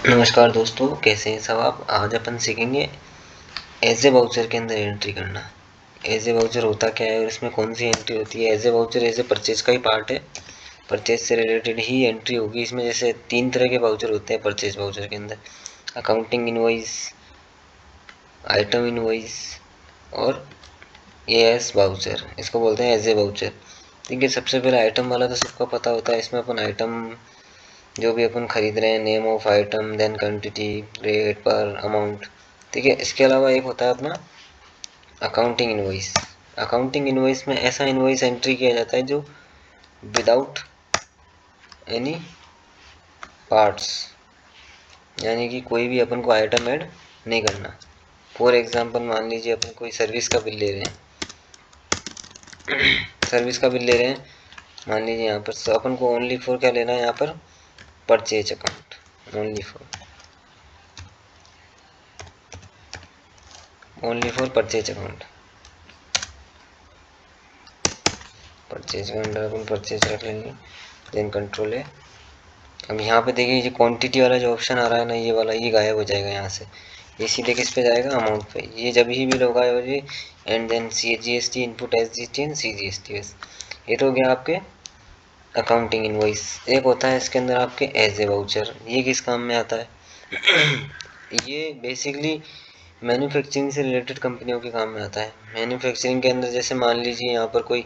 नमस्कार दोस्तों, कैसे हैं सब आप। आज अपन सीखेंगे एज ए वाउचर के अंदर एंट्री करना। एज ए वाउचर होता क्या है और इसमें कौन सी एंट्री होती है। As a voucher as a purchase का ही पार्ट है, परचेज से रिलेटेड ही एंट्री होगी इसमें। जैसे 3 तरह के वाउचर होते हैं परचेज वाउचर के अंदर: अकाउंटिंग इनवॉइस, आइटम इनवॉइस और एएस वाउचर। इसको बोलते हैं एज ए वाउचर। ठीक है, सबसे पहले आइटम वाला तो सबको पता होता है। इसमें अपन आइटम जो भी अपन खरीद रहे हैं, name of item, then quantity, rate पर अमाउंट। ठीक है, इसके अलावा एक होता है अपना अकाउंटिंग इनवॉइस। अकाउंटिंग इनवॉइस में ऐसा इनवॉइस एंट्री किया जाता है जो विदाउट एनी पार्ट्स, यानी कि कोई भी अपन को आइटम ऐड नहीं करना। फॉर एग्जांपल मान लीजिए अपन कोई सर्विस का बिल ले रहे हैं, सर्विस का बिल ले रहे हैं मान लीजिए यहाँ पर, तो अपन को ओनली फॉर क्या लेना है यहाँ पर, purchase account. Only for purchase account. Purchase के अंडर अपन परचेज रख लेंगे, देन कंट्रोल है। अब यहाँ पे देखिए ये क्वांटिटी वाला जो ऑप्शन आ रहा है ना, ये वाला ये गायब हो जाएगा यहाँ से। ये सीधे किस पे जाएगा, अमाउंट पे। ये जब ही भी होगा ये, and then CGST input SGST and CGST। ये तो हो गया आपके अकाउंटिंग इनवॉइस। एक होता है इसके अंदर आपके एज ए वाउचर। ये किस काम में आता है ये बेसिकली मैन्युफैक्चरिंग से रिलेटेड कंपनियों के काम में आता है। मैन्युफैक्चरिंग के अंदर जैसे मान लीजिए यहाँ पर कोई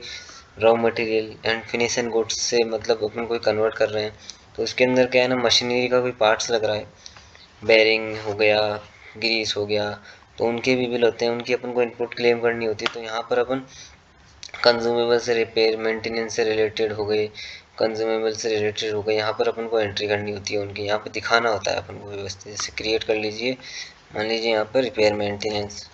raw material and finish and goods से मतलब अपन कोई कन्वर्ट कर रहे हैं, तो उसके अंदर क्या है ना, मशीनरी का कोई पार्ट्स लग रहा है, बेरिंग हो गया, ग्रीस हो गया, तो उनके भी बिल होते हैं, उनकी अपन को इनपुट क्लेम करनी होती है। तो यहाँ पर अपन कंज्यूमेबल से रिपेयर मेंटेनेंस से रिलेटेड हो गए, कंज्यूमेबल से रिलेटेड हो गए, यहाँ पर अपन को एंट्री करनी होती है उनकी। यहाँ पर दिखाना होता है अपन को व्यवस्थित। जैसे क्रिएट कर लीजिए, मान लीजिए यहाँ पर रिपेयर मेंटेनेंस,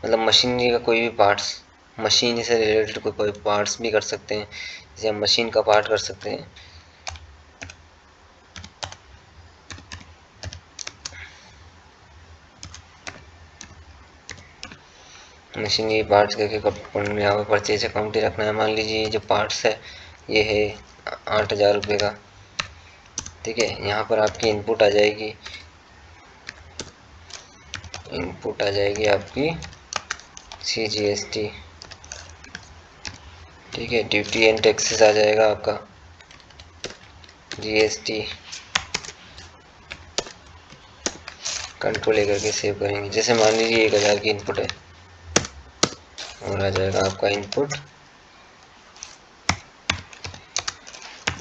मतलब मशीनरी का कोई भी पार्ट्स, मशीन से रिलेटेड कोई पार्ट्स भी कर सकते हैं। जैसे हम मशीन का पार्ट कर सकते हैं, मशीनरी पार्ट्स करके यहाँ पर परचेज अकाउंट ही रखना है। मान लीजिए ये जो पार्ट्स है ये है 8,000 रुपये का। ठीक है, यहाँ पर आपकी इनपुट आ जाएगी, इनपुट आ जाएगी आपकी CGST। ठीक है, ड्यूटी एंड टैक्सेस आ जाएगा आपका GST। कंट्रोल लेकर के सेव करेंगे। जैसे मान लीजिए 1,000 की इनपुट है और आ जाएगा आपका इनपुट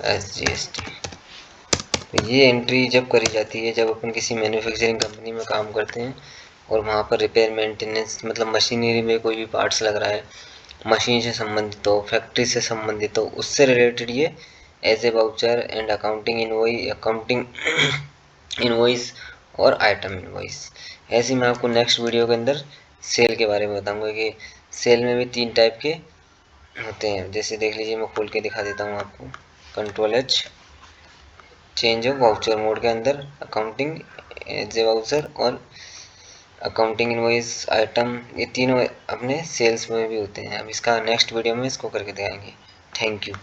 SGST। तो ये एंट्री जब करी जाती है जब अपन किसी मैन्युफैक्चरिंग कंपनी में काम करते हैं और वहाँ पर रिपेयर मेंटेनेंस, मतलब मशीनरी में कोई भी पार्ट्स लग रहा है, मशीन से संबंधित हो, फैक्ट्री से संबंधित हो, उससे रिलेटेड ये as a voucher and accounting invoice, accounting invoice और आइटम इनवॉइस। ऐसे मैं आपको नेक्स्ट वीडियो के अंदर सेल के बारे में बताऊंगा कि सेल में भी 3 टाइप के होते हैं। जैसे देख लीजिए, मैं खोल के दिखा देता हूँ आपको। Control H, change of voucher mode के अंदर अकाउंटिंग एज ए वाउचर और अकाउंटिंग इनवॉइस, आइटम, ये तीनों अपने सेल्स में भी होते हैं। अब इसका नेक्स्ट वीडियो में इसको करके दिखाएंगे। Thank you.